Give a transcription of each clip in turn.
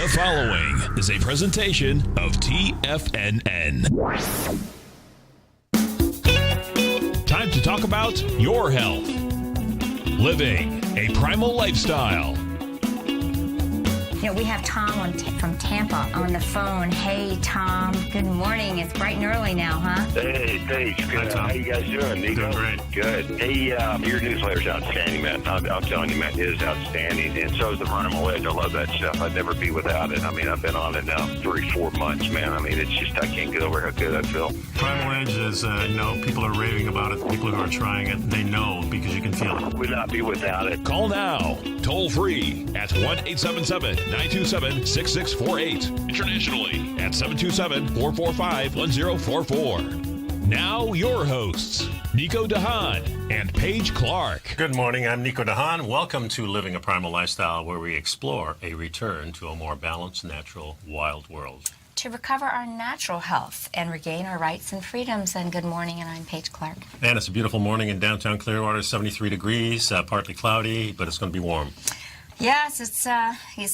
The following is a presentation of TFNN. Time to talk about your health. Living a primal lifestyle. You know, we have Tom from Tampa on the phone. Hey, Tom. Good morning. It's bright and early now, huh? Hey, Paige. Good. Hi, Tom. How you guys doing, Nico? Doing great. Good. Hey, your newsletter's outstanding, man. I'm telling you, man, it is outstanding. And so is the Primal Lifestyle. I love that stuff. I'd never be without it. I mean, I've been on it now 3-4 months, man. I mean, it's just, I can't get over how good I feel. Primal Edge is, people are raving about it. People who are trying it, they know because you can feel it. Would not be without it. Call now, toll free at 1-877-927-6648. Internationally at 727-445-1044. Now your hosts, Nico and Haan and Paige Clarke. Good morning, I'm Nico and Haan. Welcome to Living a Primal Lifestyle, where we explore a return to a more balanced, natural, wild world. To recover our natural health and regain our rights and freedoms. And good morning, and I'm Paige Clarke. And it's a beautiful morning in downtown Clearwater, 73 degrees, partly cloudy, but it's going to be warm. Yes, it's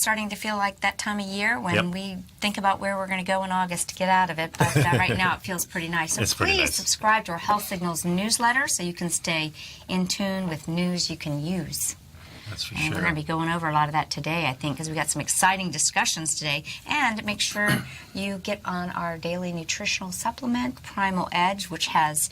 starting to feel like that time of year when we think about where we're going to go in August to get out of it. But right now it feels pretty nice. So It's pretty please nice. subscribe to our Health Signals newsletter so you can stay in tune with news you can use. That's for And sure. we're going to be going over a lot of that today, I think, because we got some exciting discussions today. And make sure you get on our daily nutritional supplement, Primal Edge, which has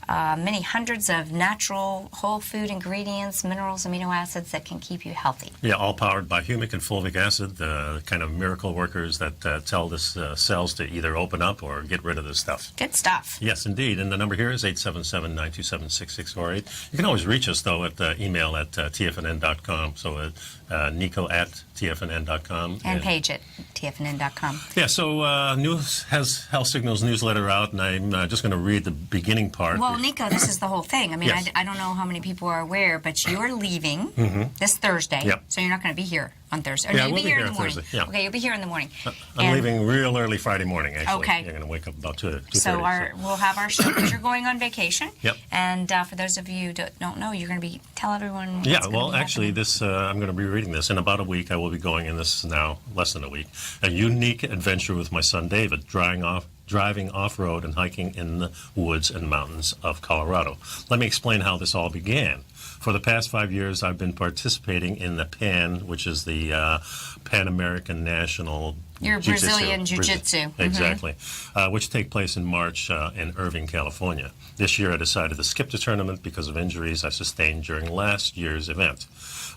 many hundreds of natural whole food ingredients, minerals, amino acids that can keep you healthy. Yeah, all powered by humic and fulvic acid, the kind of miracle workers that tell the cells to either open up or get rid of this stuff. Good stuff. Yes, indeed. And the number here is 877-927-6648. You can always reach us, though, at email at tfnn.com. So Nico at tfnn.com. And Paige at tfnn.com. Yeah, so News has Health Signals newsletter out, and I'm just going to read the beginning part. Well, Nico, this is the whole thing. I mean, Yes. I don't know how many people are aware, but you're leaving this Thursday, Yep. so you're not going to be here on Thursday. Or Yeah, you'll we'll be here in the morning. Thursday, yeah. Okay, you'll be here in the morning. I'm And leaving real early Friday morning, actually. Okay. I'm going to wake up about 2:30. So we'll have our show because you're going on vacation. Yep. And for those of you who don't know, you're going to be tell everyone. What's Yeah, gonna well, be actually, happening. I'm going to be reading this. In about a week, I will be going, and this is now less than a week, a unique adventure with my son David, driving off-road and hiking in the woods and mountains of Colorado. Let me explain how this all began. For the past 5 years, I've been participating in the PAN, which is the Pan American National Your Jiu-Jitsu. Brazilian Jiu-Jitsu. Mhm. Exactly, which take place in March in Irving, California. This year I decided to skip the tournament because of injuries I sustained during last year's event.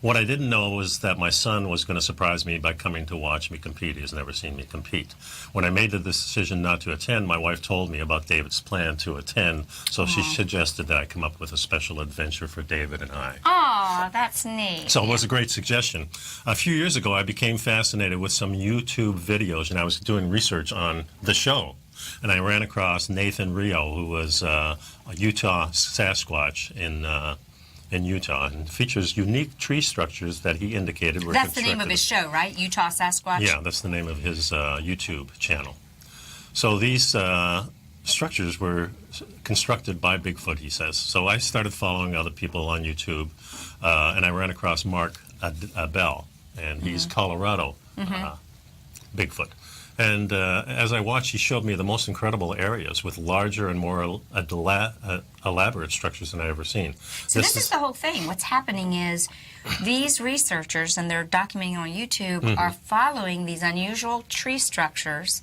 What I didn't know was that my son was going to surprise me by coming to watch me compete. He has never seen me compete. When I made the decision not to attend, my wife told me about David's plan to attend, so she suggested that I come up with a special adventure for David and I. Oh, that's neat. So it was a great suggestion. A few years ago, I became fascinated with some YouTube videos, and I was doing research on the show. And I ran across Nathan Rio, who was a Utah Sasquatch in Utah, and features unique tree structures that he indicated were That's the name of constructed- his show, right? Utah Sasquatch? Yeah, that's the name of his YouTube channel. So these structures were constructed by Bigfoot, he says. So I started following other people on YouTube, and I ran across Mark Abel, and he's Colorado Bigfoot. And as I watched, he showed me the most incredible areas with larger and more elaborate structures than I've ever seen. So this is the whole thing. What's happening is these researchers, and they're documenting on YouTube, are following these unusual tree structures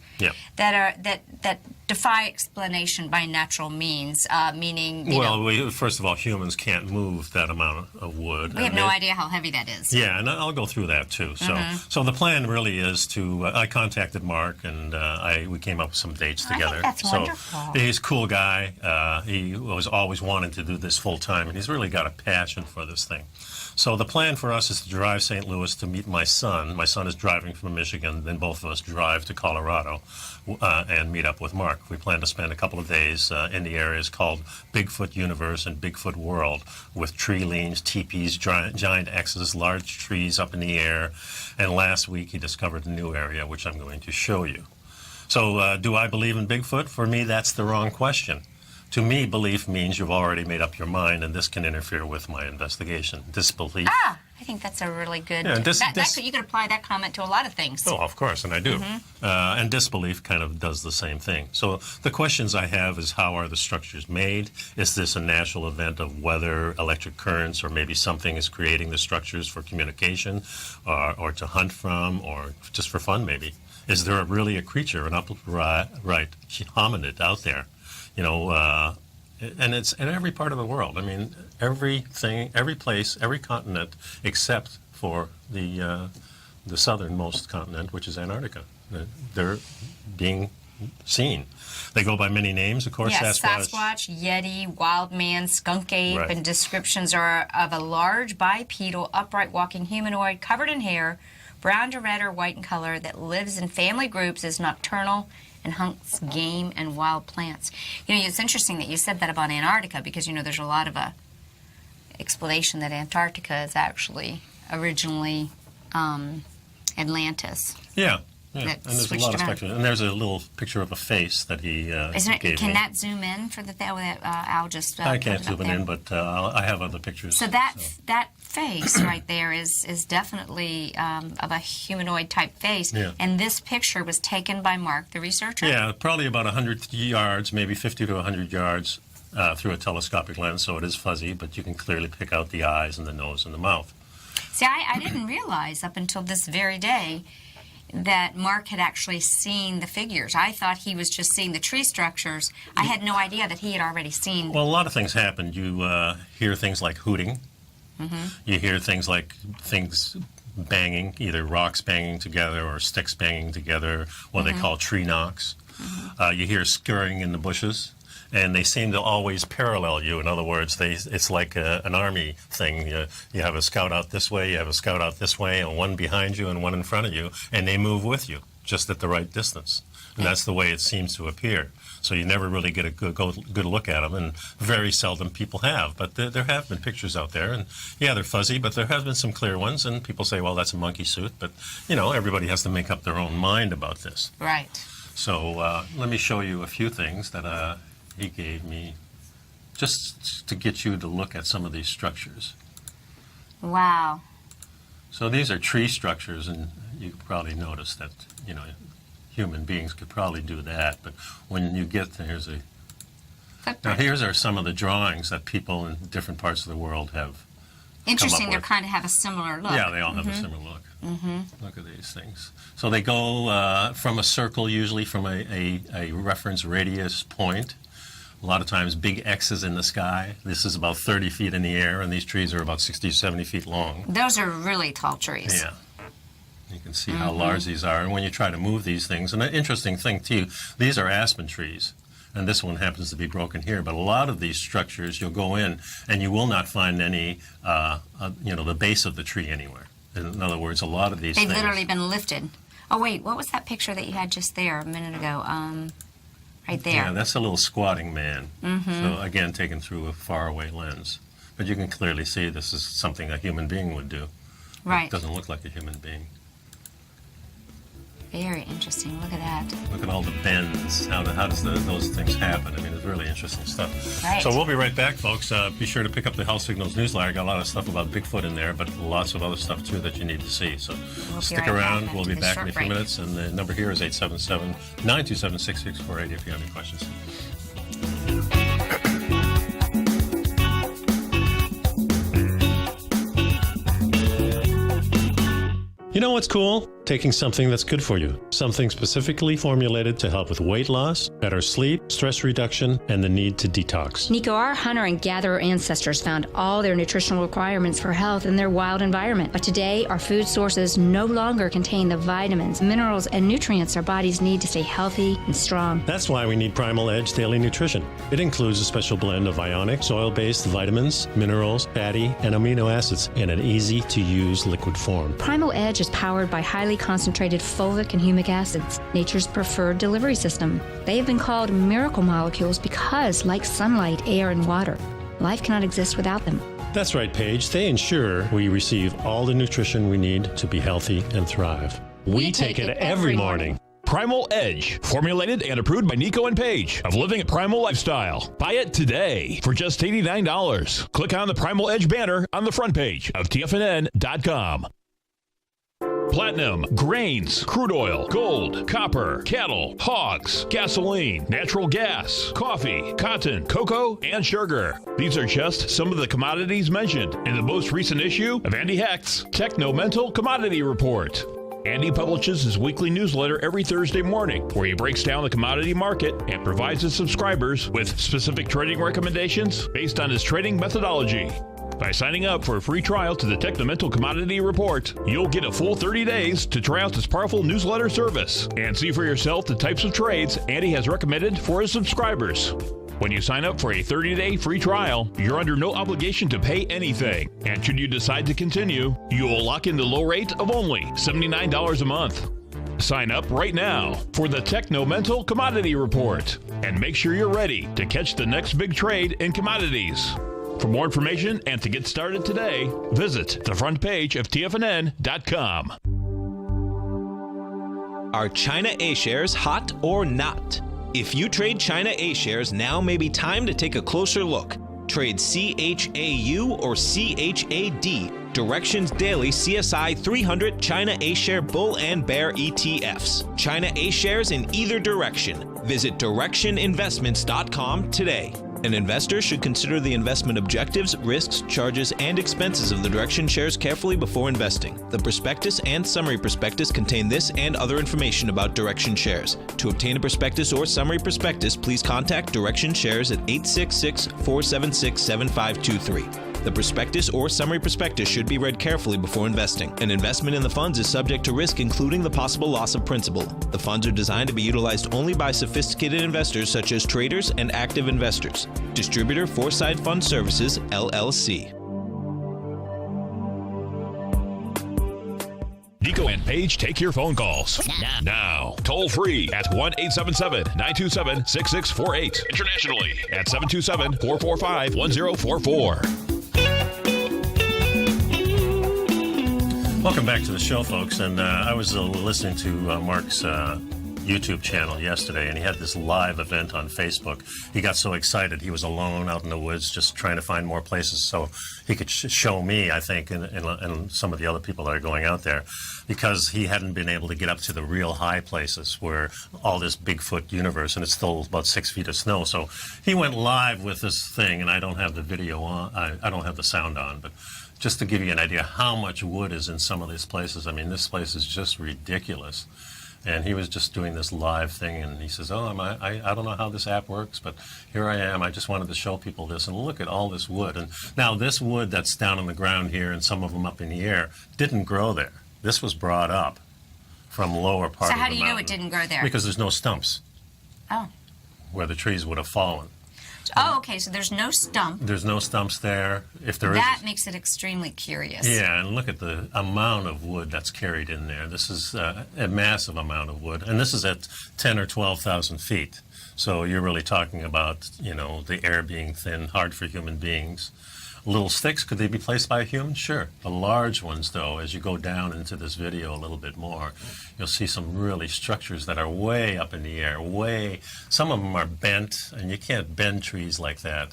that defy explanation by natural means, meaning, you know, first of all, humans can't move that amount of wood. we have no idea how heavy that is. Yeah, and I'll go through that too. So the plan really is to. I contacted Mark, and we came up with some dates I think together. that's so wonderful. he's a cool guy. He was always wanting to do this full time, and he's really got a passion for this thing. So the plan for us is to drive St. Louis to meet my son. My son is driving from Michigan. Then both of us drive to Colorado and meet up with Mark. We plan to spend a couple of days in the areas called Bigfoot Universe and Bigfoot World, with tree leans, teepees, giant X's, large trees up in the air. And last week he discovered a new area, which I'm going to show you. So do I believe in Bigfoot? For me, that's the wrong question. To me, belief means you've already made up your mind, and this can interfere with my investigation. Disbelief. I think that's a really good. Yeah, you could apply that comment to a lot of things. Oh, of course, and I do. And disbelief kind of does the same thing. So the questions I have is, how are the structures made? Is this a natural event of weather, electric currents, or maybe something is creating the structures for communication, or to hunt from, or just for fun maybe? Is there really a creature, an upright hominid out there? You know, and it's in every part of the world. I mean, everything, every place, every continent, except for the southernmost continent, which is Antarctica. They're being seen. They go by many names, of course. Yes, Sasquatch, Yeti, wild man, skunk ape, Right. and descriptions are of a large bipedal, upright walking humanoid covered in hair, brown to red or white in color, that lives in family groups, is nocturnal, and hunts game and wild plants. You know, it's interesting that you said that about Antarctica, because, you know, there's a lot of explanation that Antarctica is actually originally Atlantis. Yeah. And That there's a switched lot of around. speculation. And there's a little picture of a face that he gave Can me. that zoom in for the that Al just? I can't put it up zoom it there? in, but I have other pictures. So that face right there is definitely of a humanoid type face. Yeah. And this picture was taken by Mark, the researcher. Yeah, probably about 100 yards, maybe 50 to 100 yards through a telescopic lens, so it is fuzzy, but you can clearly pick out the eyes and the nose and the mouth. See, I didn't realize up until this very day that Mark had actually seen the figures. I thought he was just seeing the tree structures. I had no idea that he had already seen. Well, a lot of things happen. You hear things like hooting. You hear things like things banging, either rocks banging together or sticks banging together, what they call tree knocks. You hear scurrying in the bushes, and they seem to always parallel you. In other words, it's like an army thing. You have a scout out this way, you have a scout out this way, and one behind you and one in front of you, and they move with you, just at the right distance. And that's the way it seems to appear. So you never really get a good look at them, and very seldom people have. But there have been pictures out there, and yeah, they're fuzzy, but there have been some clear ones, and people say, well, that's a monkey suit. But, you know, everybody has to make up their own mind about this. Right. So let me show you a few things that he gave me just to get you to look at some of these structures. Wow. So these are tree structures, and you probably noticed that, you know, human beings could probably do that, but when you get to, now here's are some of the drawings that people in different parts of the world have Interesting, they with. kind of have a similar look. Yeah, they all have a similar look. Look at these things. So they go from a circle, usually from a reference radius point. A lot of times big X's in the sky. This is about 30 feet in the air, and these trees are about 60 to 70 feet long. Those are really tall trees. Yeah. You can see how large these are. And when you try to move these things, and an interesting thing, too, these are aspen trees. And this one happens to be broken here. But a lot of these structures, you'll go in, and you will not find any, the base of the tree anywhere. In other words, a lot of these They've things... literally been lifted. Oh, wait, what was that picture that you had just there a minute ago? Right there. Yeah, that's a little squatting man. So, again, taken through a faraway lens. But you can clearly see this is something a human being would do. Right. It doesn't look like a human being. Very interesting. Look at that. Look at all the bends. How does those things happen? I mean, it's really interesting stuff. Right. So we'll be right back, folks. Be sure to pick up the Health Signals newsletter. Got a lot of stuff about Bigfoot in there, but lots of other stuff, too, that you need to see. So We'll be stick right back around. after We'll be this back short in a few break. minutes. And the number here is 877-927-6648 if you have any questions. You know what's cool? Taking something that's good for you. Something specifically formulated to help with weight loss, better sleep, stress reduction, and the need to detox. Nico, our hunter and gatherer ancestors found all their nutritional requirements for health in their wild environment. But today, our food sources no longer contain the vitamins, minerals, and nutrients our bodies need to stay healthy and strong. That's why we need Primal Edge Daily Nutrition. It includes a special blend of ionic, soil-based vitamins, minerals, fatty, and amino acids in an easy-to-use liquid form. Primal Edge is powered by highly concentrated fulvic and humic acids, nature's preferred delivery system. They have been called miracle molecules because, like sunlight, air, and water, life cannot exist without them. That's right, Paige. They ensure we receive all the nutrition we need to be healthy and thrive. We take it every morning. Primal Edge, formulated and approved by Nico and Paige of Living a Primal Lifestyle. Buy it today for just $89. Click on the Primal Edge banner on the front page of TFNN.com. Platinum, grains, crude oil, gold, copper, cattle, hogs, gasoline, natural gas, coffee, cotton, cocoa, and sugar. These are just some of the commodities mentioned in the most recent issue of Andy Hecht's Techno-Mental Commodity Report. Andy publishes his weekly newsletter every Thursday morning, where he breaks down the commodity market and provides his subscribers with specific trading recommendations based on his trading methodology. By signing up for a free trial to the Techno-Mental Commodity Report, you'll get a full 30 days to try out this powerful newsletter service and see for yourself the types of trades Andy has recommended for his subscribers. When you sign up for a 30-day free trial, you're under no obligation to pay anything. And should you decide to continue, you will lock in the low rate of only $79 a month. Sign up right now for the Techno-Mental Commodity Report and make sure you're ready to catch the next big trade in commodities. For more information and to get started today, visit the front page of TFNN.com. Are China A-shares hot or not? If you trade China A-shares, now may be time to take a closer look. Trade CHAU or CHAD, Directions Daily CSI 300 China A-share Bull and Bear ETFs. China A-shares in either direction. Visit directioninvestments.com today. An investor should consider the investment objectives, risks, charges, and expenses of the Direction shares carefully before investing. The prospectus and summary prospectus contain this and other information about Direction shares. To obtain a prospectus or summary prospectus, please contact Direction shares at 866-476-7523. The prospectus or summary prospectus should be read carefully before investing. An investment in the funds is subject to risk, including the possible loss of principal. The funds are designed to be utilized only by sophisticated investors such as traders and active investors. Distributor Foreside Fund Services, LLC. Nico and Paige take your phone calls now. Toll free at 1-877-927-6648. Internationally at 727-445-1044. Welcome back to the show, folks. And I was listening to Mark's YouTube channel yesterday, and he had this live event on Facebook. He got so excited. He was alone out in the woods just trying to find more places so he could show me, I think, and some of the other people that are going out there, because he hadn't been able to get up to the real high places where all this Bigfoot universe, and it's still about 6 feet of snow. So he went live with this thing, and I don't have the video on. I don't have the sound on, but just to give you an idea how much wood is in some of these places. I mean, this place is just ridiculous. And he was just doing this live thing, and he says, I don't know how this app works, but here I am. I just wanted to show people this, and look at all this wood. And now this wood that's down on the ground here and some of them up in the air didn't grow there. This was brought up from lower part of the mountain. So how do you know it didn't grow there? Because there's no stumps. Oh. Where the trees would have fallen. Oh, okay, so there's no stump. There's no stumps there. If there is, that makes it extremely curious. Yeah, and look at the amount of wood that's carried in there. This is a massive amount of wood, and this is at 10 or 12,000 feet. So you're really talking about, the air being thin, hard for human beings. Little sticks, could they be placed by a human? Sure. The large ones, though, as you go down into this video a little bit more, you'll see some really structures that are way up in the air, some of them are bent, and you can't bend trees like that.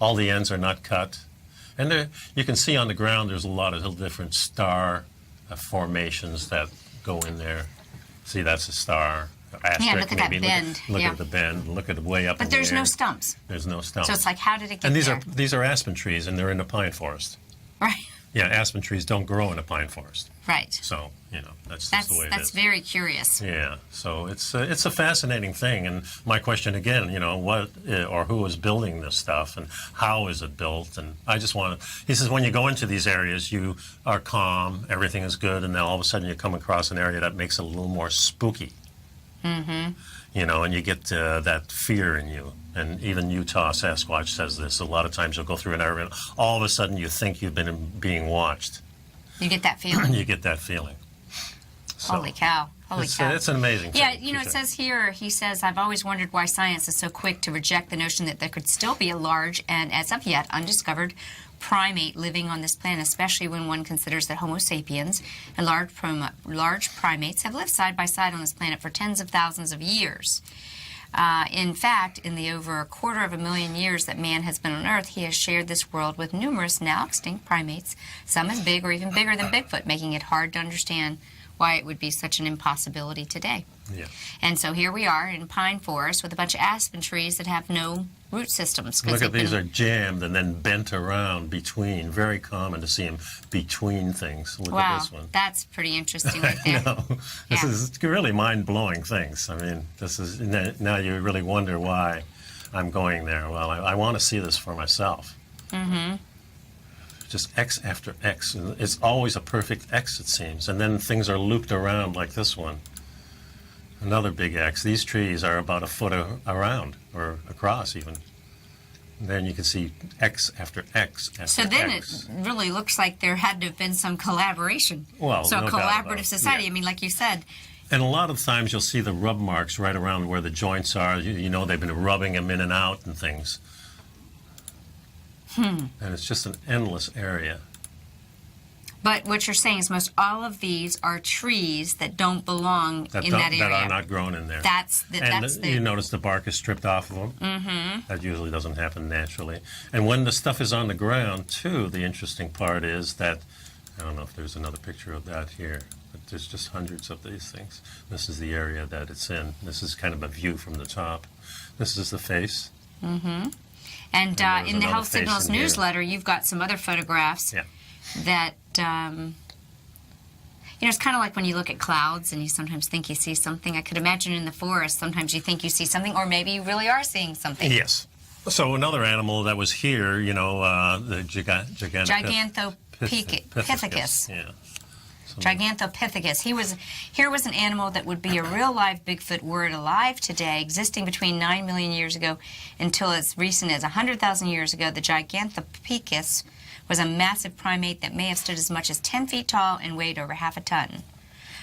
All the ends are not cut. And there, you can see on the ground there's a lot of little different star formations that go in there. See, that's a star. Yeah, look at that bend. Look at the bend. Look at the way up. But there's no stumps. There's no stumps. So it's like, how did it get there? there? And these are aspen trees, and they're in a pine forest. Right. Yeah, aspen trees don't grow in a pine forest. Right. So that's just the way it is. That's very curious. Yeah. So it's a fascinating thing, and my question again, what or who is building this stuff, and how is it built? And I just want to. He says when you go into these areas, you are calm, everything is good, and then all of a sudden you come across an area that makes it a little more spooky. Mm-hmm. And you get that fear in you. And even Utah Sasquatch says this. A lot of times you'll go through an area and all of a sudden you think you've been being watched. You get that feeling. You get that feeling. So, Holy cow. Holy cow. It's an amazing thing. Yeah, it says here, he says, I've always wondered why science is so quick to reject the notion that there could still be a large and, as of yet, undiscovered primate living on this planet, especially when one considers that Homo sapiens and large primates have lived side by side on this planet for tens of thousands of years. In fact, in the over 250,000 years that man has been on Earth, he has shared this world with numerous now extinct primates, some as big or even bigger than Bigfoot, making it hard to understand why it would be such an impossibility today. Yeah. And so here we are in pine forest with a bunch of aspen trees that have no root systems. Look at these are jammed and then bent around between. Very common to see them between things. Look at this one. That's pretty interesting right there. No, this is really mind-blowing things. I mean, this is now you really wonder why I'm going there. Well, I want to see this for myself. Mm-hmm. Just X after X. It's always a perfect X, it seems. And then things are looped around like this one. Another big X. These trees are about a foot around, or across even. And then you can see X after X after X. So then it really looks like there had to have been some collaboration. Well, so no a collaborative society. Yeah. I mean, like you said. And a lot of times you'll see the rub marks right around where the joints are. You know they've been rubbing them in and out and things. And it's just an endless area. But what you're saying is most all of these are trees that don't belong in that area. That are not grown in there. You notice the bark is stripped off of them. Mm-hmm. That usually doesn't happen naturally. And when the stuff is on the ground, too, the interesting part is that, I don't know if there's another picture of that here, but there's just hundreds of these things. This is the area that it's in. This is kind of a view from the top. This is the face. Mm-hmm. And in the Health Signals newsletter, you've got some other photographs that, it's kind of like when you look at clouds and you sometimes think you see something. I could imagine in the forest, sometimes you think you see something, or maybe you really are seeing something. Yes. So another animal that was here, the Gigantopithecus. Yeah. Gigantopithecus. Here was an animal that would be a real live Bigfoot were it alive today, existing between 9 million years ago until as recent as 100,000 years ago. The Gigantopithecus was a massive primate that may have stood as much as 10 feet tall and weighed over half a ton.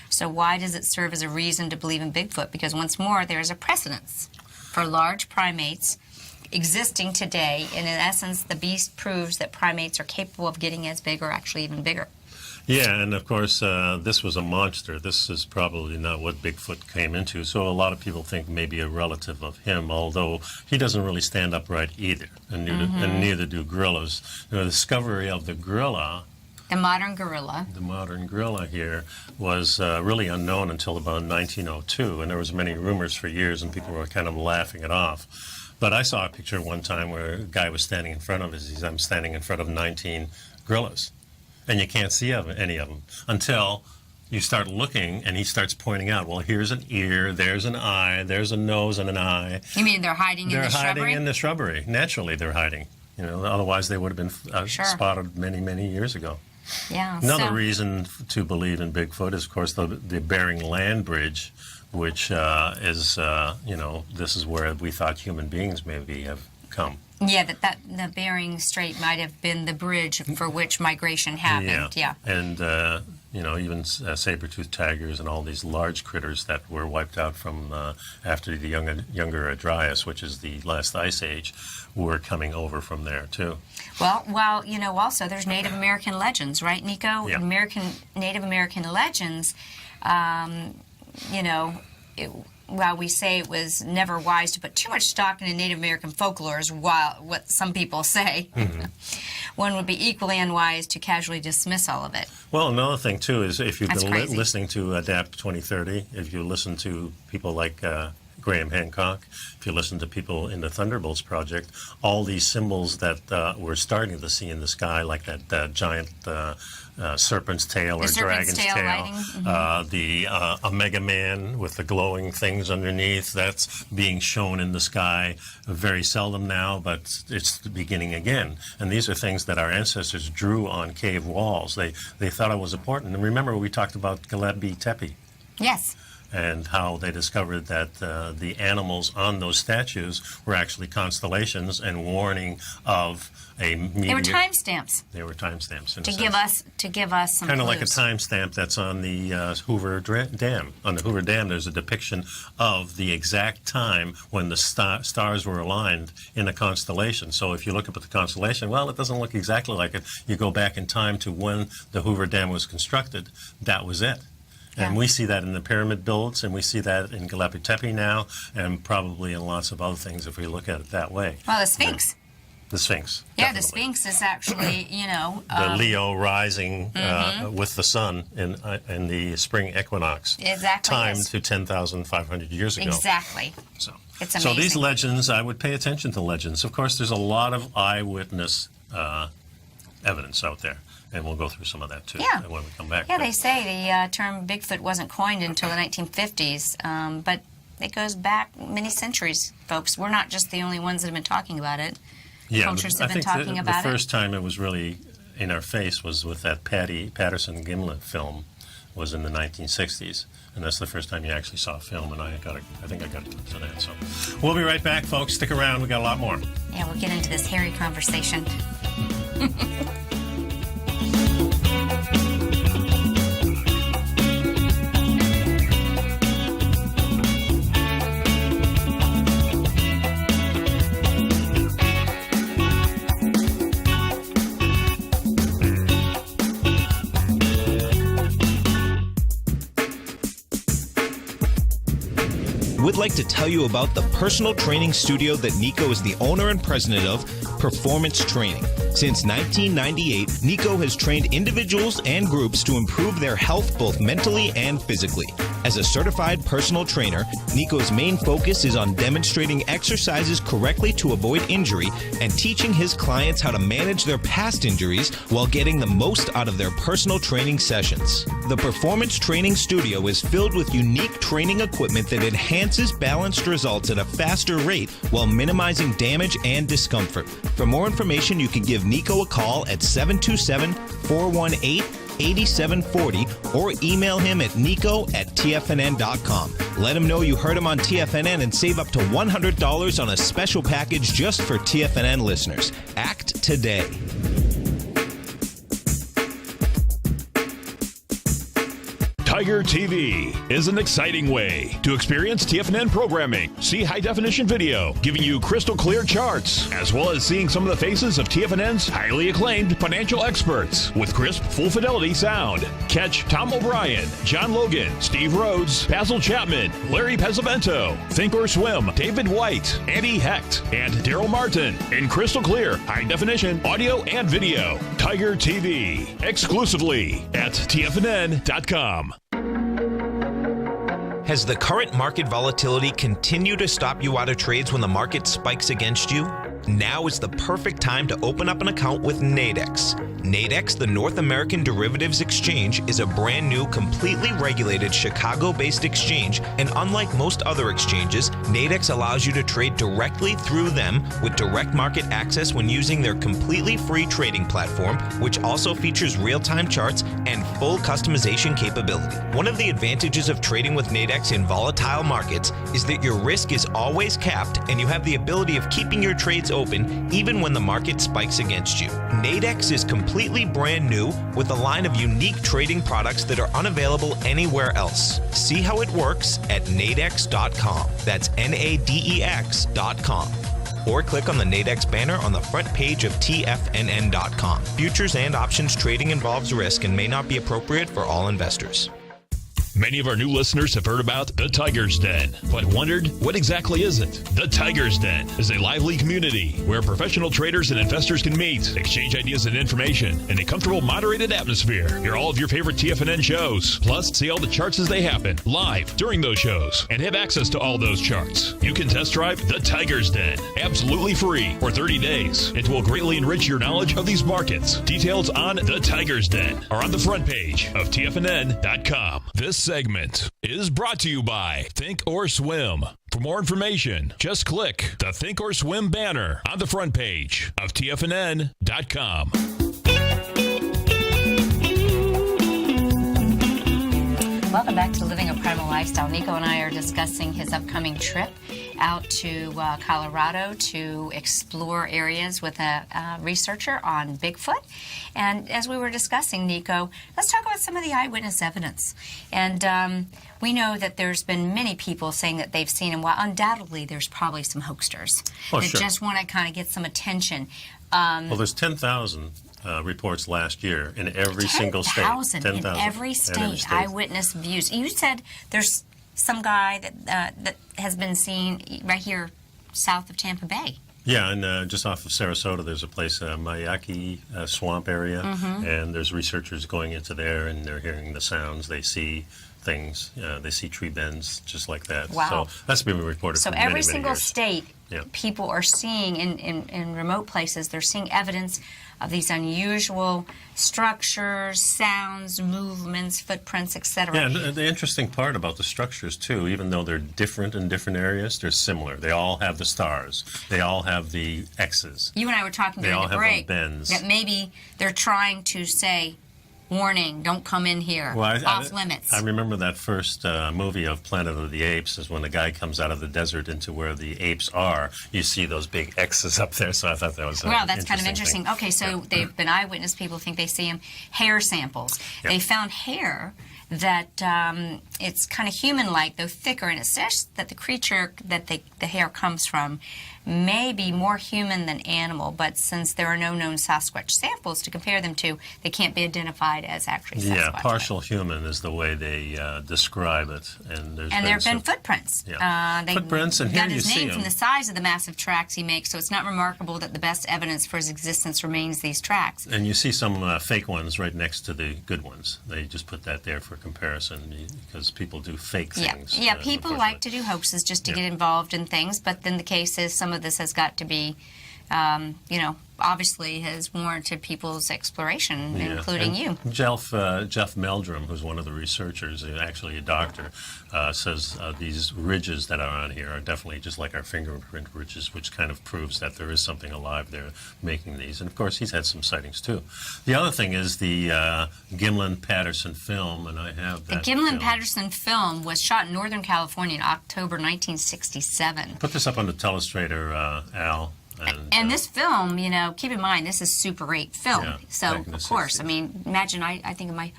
So why does it serve as a reason to believe in Bigfoot? Because once more, there is a precedence for large primates existing today, and in essence, the beast proves that primates are capable of getting as big or actually even bigger. Yeah, and of course, this was a monster. This is probably not what Bigfoot came into, so a lot of people think maybe a relative of him, although he doesn't really stand upright either, and neither do gorillas. The discovery of the gorilla, the modern gorilla here, was really unknown until about 1902, and there was many rumors for years, and people were kind of laughing it off. But I saw a picture one time where a guy was standing in front of us. I'm standing in front of 19 gorillas. And you can't see any of them until you start looking, and he starts pointing out, well, here's an ear, there's an eye, there's a nose and an eye. You mean they're hiding in the shrubbery? They're hiding in the shrubbery. Naturally, they're hiding. Otherwise they would have been spotted many, many years ago. Yeah. Another reason to believe in Bigfoot is, of course, the Bering Land Bridge, which is, this is where we thought human beings maybe have come. Yeah, that the Bering Strait might have been the bridge for which migration happened. Yeah. And, even saber-toothed tigers and all these large critters that were wiped out from after the Younger Dryas, which is the last ice age, were coming over from there, too. Well, also there's Native American legends, right, Nico? Yeah. Native American legends, while we say it was never wise to put too much stock into Native American folklore, is what some people say, one would be equally unwise to casually dismiss all of it. Well, another thing, too, is if you've been listening to ADAPT 2030, if you listen to people like Graham Hancock, if you listen to people in the Thunderbolts Project, all these symbols that we're starting to see in the sky, like that giant serpent's tail or dragon's tail, the Omega Man with the glowing things underneath, that's being shown in the sky very seldom now, but it's beginning again. And these are things that our ancestors drew on cave walls. They thought it was important. And remember, we talked about Göbekli Tepe. Yes. and how they discovered that the animals on those statues were actually constellations and warning of a meteor. They were timestamps. They were timestamps To give us some kind of clues. like a timestamp that's on the Hoover Dam. On the Hoover Dam, there's a depiction of the exact time when the stars were aligned in a constellation. So if you look up at the constellation, well, it doesn't look exactly like it. You go back in time to when the Hoover Dam was constructed. That was it. And we see that in the pyramid builds, and we see that in Göbekli Tepe now, and probably in lots of other things if we look at it that way. Well, the Sphinx. The Sphinx. Yeah, definitely. The Sphinx is actually, the Leo rising with the sun in the spring equinox. Exactly. Timed to 10,500 years ago. Exactly. So It's amazing. So these legends, I would pay attention to legends. Of course, there's a lot of eyewitness evidence out there. And we'll go through some of that, too, when we come back. Yeah, they say the term Bigfoot wasn't coined until the 1950s, but it goes back many centuries, folks. We're not just the only ones that have been talking about it. Yeah, Cultures I have been think talking about the it. first time it was really in our face was with that Patterson Gimlin film, was in the 1960s. And that's the first time you actually saw a film, and I think I got to that. So we'll be right back, folks. Stick around. We got a lot more. Yeah, we'll get into this hairy conversation. Would like to tell you about the personal training studio that Nico is the owner and president of, Performance Training. Since 1998, Nico has trained individuals and groups to improve their health both mentally and physically. As a certified personal trainer, Nico's main focus is on demonstrating exercises correctly to avoid injury and teaching his clients how to manage their past injuries while getting the most out of their personal training sessions. The Performance Training Studio is filled with unique training equipment that enhances balanced results at a faster rate while minimizing damage and discomfort. For more information, you can give Nico a call at 727-418-8740 or email him at nico@tfnn.com. Let him know you heard him on TFNN and save up to $100 on a special package just for TFNN listeners. Act today. Tiger TV is an exciting way to experience TFNN programming. See high-definition video, giving you crystal clear charts, as well as seeing some of the faces of TFNN's highly acclaimed financial experts with crisp, full-fidelity sound. Catch Tom O'Brien, John Logan, Steve Rhodes, Basil Chapman, Larry Pesavento, Think or Swim, David White, Andy Hecht, and Daryl Martin in crystal clear, high-definition audio and video. Tiger TV, exclusively at TFNN.com. Has the current market volatility continued to stop you out of trades when the market spikes against you? Now is the perfect time to open up an account with Nadex. Nadex, the North American Derivatives Exchange, is a brand new, completely regulated Chicago-based exchange, and unlike most other exchanges, Nadex allows you to trade directly through them with direct market access when using their completely free trading platform, which also features real-time charts and full customization capability. One of the advantages of trading with Nadex in volatile markets is that your risk is always capped and you have the ability of keeping your trades open even when the market spikes against you. Nadex is completely brand new with a line of unique trading products that are unavailable anywhere else. See how it works at nadex.com. That's NADEX.com. Or click on the Nadex banner on the front page of TFNN.com. Futures and options trading involves risk and may not be appropriate for all investors. Many of our new listeners have heard about the Tiger's Den, but wondered, what exactly is it? The Tiger's Den is a lively community where professional traders and investors can meet, exchange ideas and information in a comfortable, moderated atmosphere. Hear all of your favorite TFNN shows, plus see all the charts as they happen, live during those shows, and have access to all those charts. You can test drive the Tiger's Den, absolutely free for 30 days. It will greatly enrich your knowledge of these markets. Details on the Tiger's Den are on the front page of TFNN.com. This segment is brought to you by Think or Swim. For more information, just click the Think or Swim banner on the front page of TFNN.com. Welcome back to Living a Primal Lifestyle. Nico and I are discussing his upcoming trip out to Colorado to explore areas with a researcher on Bigfoot. And as we were discussing, Nico, let's talk about some of the eyewitness evidence. And we know that there's been many people saying that they've seen him. Well, undoubtedly, there's probably some hoaxsters that just want to kind of get some attention. Well, there's 10,000 reports last year in every single state. 10,000 in every state, eyewitness views. You said there's some guy that has been seen right here south of Tampa Bay. Yeah, and just off of Sarasota, there's a place, Mayaki Swamp area, and there's researchers going into there, and they're hearing the sounds. They see things. They see tree bends just like that. Wow. So that's been reported for every many single years. state, people are seeing in remote places, they're seeing evidence of these unusual structures, sounds, movements, footprints, etc. Yeah, and the interesting part about the structures, too, even though they're different in different areas, they're similar. They all have the stars. They all have the X's. You and I were talking during the break that maybe they're trying to say, warning, don't come in here, off limits. I remember that first movie of Planet of the Apes is when the guy comes out of the desert into where the apes are. You see those big X's up there, so I thought that was that's kind of interesting. Okay, so they've been eyewitness people think they see him. Hair samples. Yep. They found hair that it's kind of human-like, though thicker, and it says that the creature that the hair comes from may be more human than animal, but since there are no known Sasquatch samples to compare them to, they can't be identified as actually Sasquatch. Yeah, partial human is the way they describe it. And there have been footprints. Yeah. Footprints, and here you see him. Got his name from the size of the massive tracks he makes, so it's not remarkable that the best evidence for his existence remains these tracks. And you see some fake ones right next to the good ones. They just put that there for comparison because people do fake things. Yeah, people like to do hoaxes just to get involved in things, but then the case is some of this has got to be, obviously has warranted people's exploration, including you. Jeff Meldrum, who's one of the researchers, actually a doctor, says these ridges that are on here are definitely just like our fingerprint ridges, which kind of proves that there is something alive there making these. And, of course, he's had some sightings, too. The other thing is the Gimlin-Patterson film, and I have that. The Gimlin-Patterson film was shot in Northern California in October 1967. Put this up on the telestrator, Al. And this film, keep in mind, this is Super 8 film. Yeah, so, of course, 60s. I mean, imagine I think of my,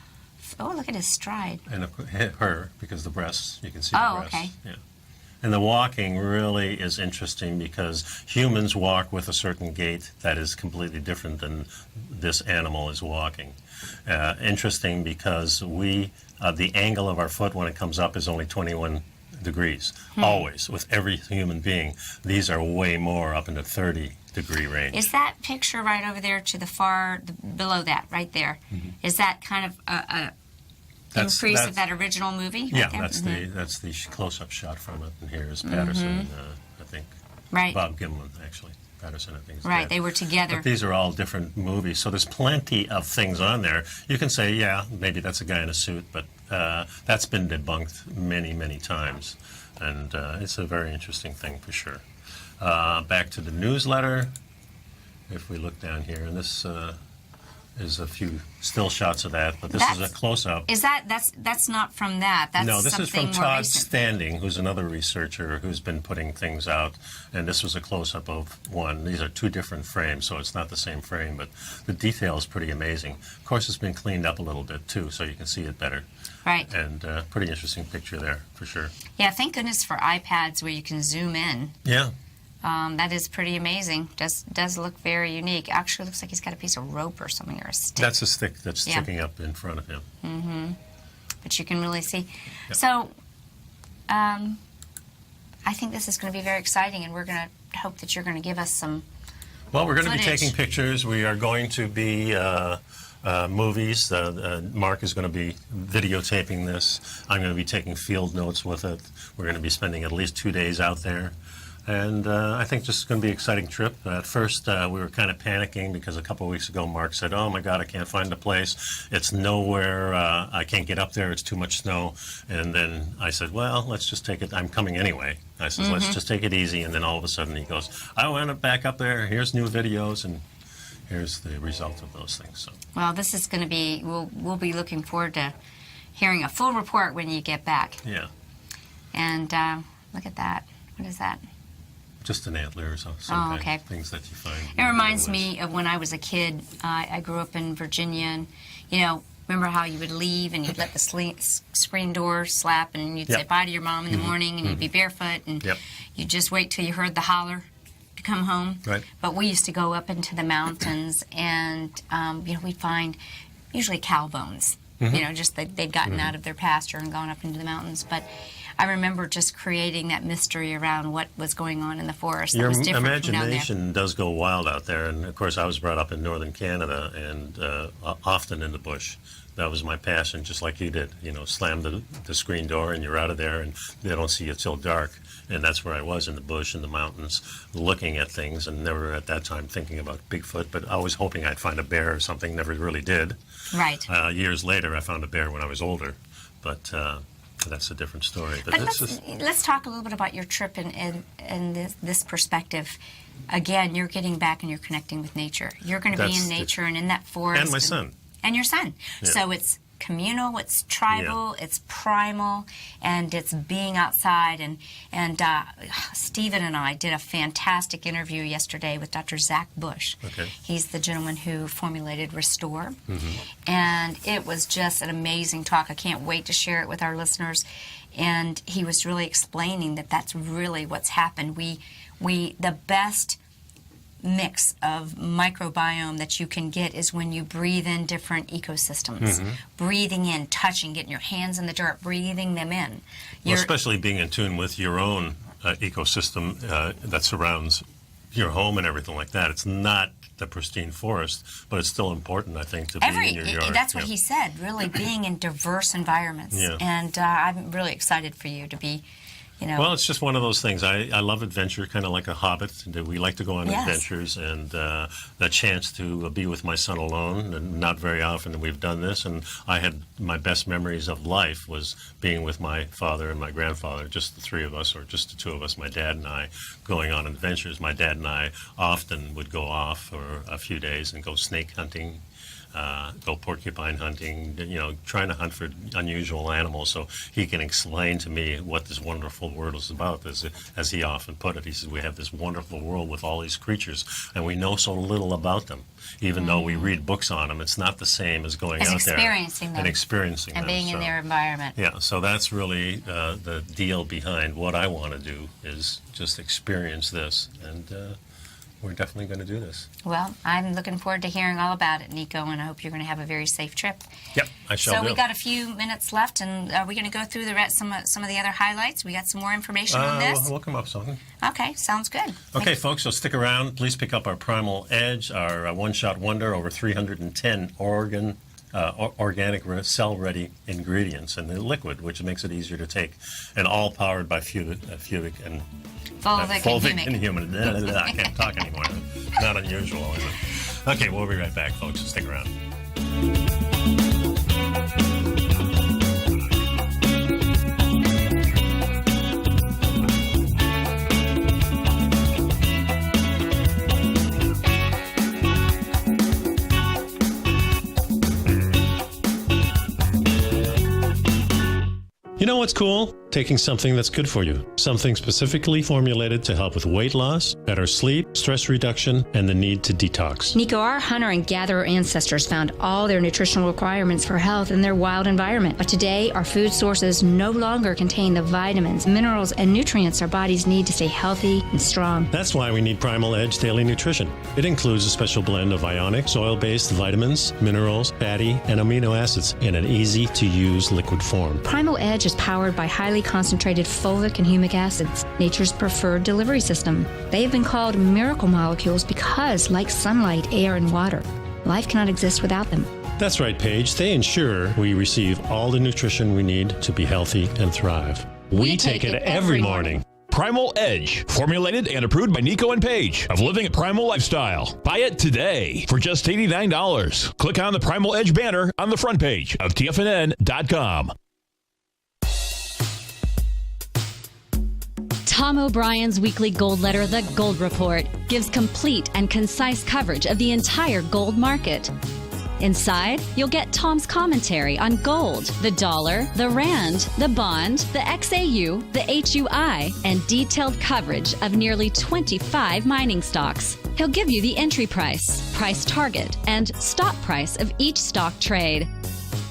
look at his stride. And her, because the breasts, you can see the breasts. Oh, okay. Yeah. And the walking really is interesting because humans walk with a certain gait that is completely different than this animal is walking. Interesting because the angle of our foot when it comes up is only 21 degrees, always, with every human being. These are way more, up in the 30-degree range. Is that picture right over there to the far, below that, right there? Is that kind of a increase of that original movie? Yeah, that's the close-up shot from it. And here is Patterson, I think. Right. Bob Gimlin, actually. Patterson, I think. Right, they were together. But these are all different movies, so there's plenty of things on there. You can say, yeah, maybe that's a guy in a suit, but that's been debunked many, many times. And it's a very interesting thing for sure. Back to the newsletter. If we look down here, and this is a few still shots of that, but this is a close-up. Is that's not from that? That's no, this is from Todd recent. Standing, who's another researcher who's been putting things out, and this was a close-up of one. These are two different frames, so it's not the same frame, but the detail is pretty amazing. Of course, it's been cleaned up a little bit, too, so you can see it better. Right. And pretty interesting picture there, for sure. Yeah, thank goodness for iPads where you can zoom in. Yeah. That is pretty amazing. Does look very unique. Actually, looks like he's got a piece of rope or something, or a stick. That's a stick that's sticking up in front of him. Mm-hmm. But you can really see. Yep. So, I think this is going to be very exciting, and we're going to hope that you're going to give us some Well, we're going to be footage. taking pictures. We are going to be movies. Mark is going to be videotaping this. I'm going to be taking field notes with it. We're going to be spending at least 2 days out there. And I think this is going to be an exciting trip. At first, we were kind of panicking because a couple of weeks ago, Mark said, oh, my God, I can't find a place. It's nowhere. I can't get up there. It's too much snow. And then I said, well, let's just take it. I'm coming anyway. I said, let's just take it easy. And then all of a sudden he goes, I went back up there. Here's new videos. And here's the result of those things. So. Well, this is going to be, we'll be looking forward to hearing a full report when you get back. Yeah. And look at that. What is that? Just an antler or something. Oh, okay. Things that you find. It reminds me of when I was a kid. I grew up in Virginia, and, you know, remember how you would leave and you'd let the screen door slap and you'd say bye to your mom in the morning and you'd be barefoot and you'd just wait till you heard the holler to come home. Right. But we used to go up into the mountains and, you know, we'd find usually cow bones. You know, just they'd gotten out of their pasture and gone up into the mountains. But I remember just creating that mystery around what was going on in the forest. Your that was different from down there. imagination does go wild out there. And, of course, I was brought up in northern Canada and often in the bush. That was my passion, just like you did. You know, slam the screen door and you're out of there and they don't see you till dark. And that's where I was, in the bush, in the mountains, looking at things, and never at that time thinking about Bigfoot, but always hoping I'd find a bear or something. Never really did. Right. Years later, I found a bear when I was older, but that's a different story. But let's talk a little bit about your trip in this perspective. Again, you're getting back and you're connecting with nature. You're going to be in nature and in that forest. And my son. And your son. Yeah. So it's communal, it's tribal, it's primal, and it's being outside. And Stephen and I did a fantastic interview yesterday with Dr. Zach Bush. Okay. He's the gentleman who formulated Restore. And it was just an amazing talk. I can't wait to share it with our listeners. And he was really explaining that that's really what's happened. The best mix of microbiome that you can get is when you breathe in different ecosystems. Breathing in, touching, getting your hands in the dirt, breathing them in. Well, especially being in tune with your own ecosystem that surrounds your home and everything like that. It's not the pristine forest, but it's still important, I think, to be in your yard. That's what he said, really being in diverse environments. And I'm really excited for you to be, you know. Well, it's just one of those things. I love adventure, kind of like a hobbit. We like to go on adventures, and the chance to be with my son alone, and not very often we've done this. And I had my best memories of life was being with my father and my grandfather, just the three of us, or just the two of us, my dad and I, going on adventures. My dad and I often would go off for a few days and go snake hunting, go porcupine hunting, you know, trying to hunt for unusual animals so he can explain to me what this wonderful world is about. As he often put it, he says, we have this wonderful world with all these creatures, and we know so little about them. Even though we read books on them, it's not the same as going out there and experiencing them. And being in their environment. Yeah, so that's really the deal behind what I want to do, is just experience this. And we're definitely going to do this. Well, I'm looking forward to hearing all about it, Nico, and I hope you're going to have a very safe trip. Yep, I shall. So we got a few minutes left, and are we going to go through some of the other highlights? We got some more information on this? We'll come up with something. Okay, sounds good. Okay, folks, so stick around. Please pick up our Primal Edge, our one-shot wonder, over 310 organic cell-ready ingredients in the liquid, which makes it easier to take, and all powered by fulvic and human. I can't talk anymore. Not unusual, is it? Okay, we'll be right back, folks. Stick around. You know what's cool? Taking something that's good for you. Something specifically formulated to help with weight loss, better sleep, stress reduction, and the need to detox. Nico, our hunter and gatherer ancestors found all their nutritional requirements for health in their wild environment. But today, our food sources no longer contain the vitamins, minerals, and nutrients our bodies need to stay healthy and strong. That's why we need Primal Edge Daily Nutrition. It includes a special blend of ionic, soil-based vitamins, minerals, fatty, and amino acids in an easy-to-use liquid form. Primal Edge is powered by highly concentrated fulvic and humic acids, nature's preferred delivery system. They have been called miracle molecules because, like sunlight, air, and water, life cannot exist without them. That's right, Paige. They ensure we receive all the nutrition we need to be healthy and thrive. We take it every morning. Primal Edge, formulated and approved by Nico and Paige of Living a Primal Lifestyle. Buy it today for just $89. Click on the Primal Edge banner on the front page of TFNN.com. Tom O'Brien's weekly gold letter, The Gold Report, gives complete and concise coverage of the entire gold market. Inside, you'll get Tom's commentary on gold, the dollar, the rand, the bond, the XAU, the HUI, and detailed coverage of nearly 25 mining stocks. He'll give you the entry price, price target, and stop price of each stock trade.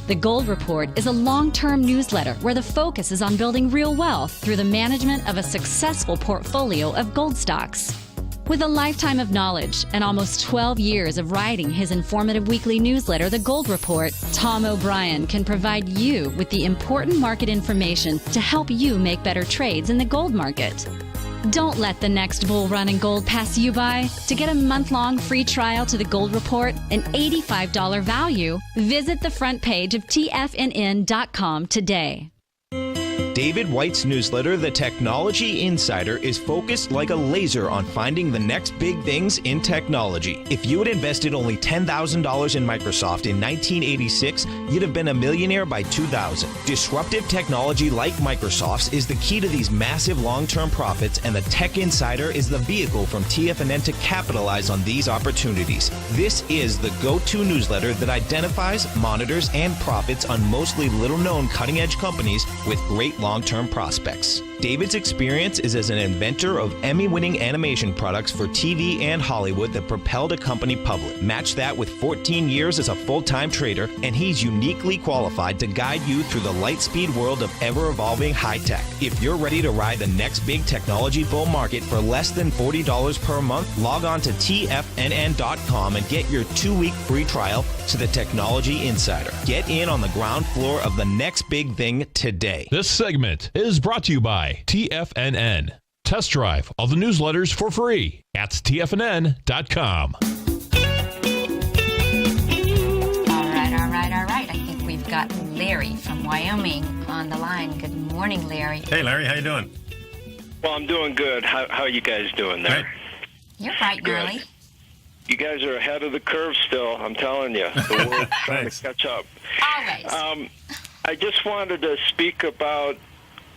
The Gold Report is a long-term newsletter where the focus is on building real wealth through the management of a successful portfolio of gold stocks. With a lifetime of knowledge and almost 12 years of writing his informative weekly newsletter, The Gold Report, Tom O'Brien can provide you with the important market information to help you make better trades in the gold market. Don't let the next bull run in gold pass you by. To get a month-long free trial to The Gold Report, an $85 value, visit the front page of TFNN.com today. David White's newsletter, The Technology Insider, is focused like a laser on finding the next big things in technology. If you had invested only $10,000 in Microsoft in 1986, you'd have been a millionaire by 2000. Disruptive technology like Microsoft's is the key to these massive long-term profits, and the Tech Insider is the vehicle from TFNN to capitalize on these opportunities. This is the go-to newsletter that identifies, monitors, and profits on mostly little-known cutting-edge companies with great long-term prospects. David's experience is as an inventor of Emmy-winning animation products for TV and Hollywood that propelled a company public. Match that with 14 years as a full-time trader, and he's uniquely qualified to guide you through the light-speed world of ever-evolving high-tech. If you're ready to ride the next big technology bull market for less than $40 per month, log on to TFNN.com and get your 2-week free trial to the Technology Insider. Get in on the ground floor of the next big thing today. This segment is brought to you by TFNN. Test drive all the newsletters for free at TFNN.com. All right. I think we've got Larry from Wyoming on the line. Good morning, Larry. Hey, Larry, how you doing? Well, I'm doing good. How are you guys doing there? Great. You're bright and early. You guys are ahead of the curve still, I'm telling you. The world's trying to catch up. Always. I just wanted to speak about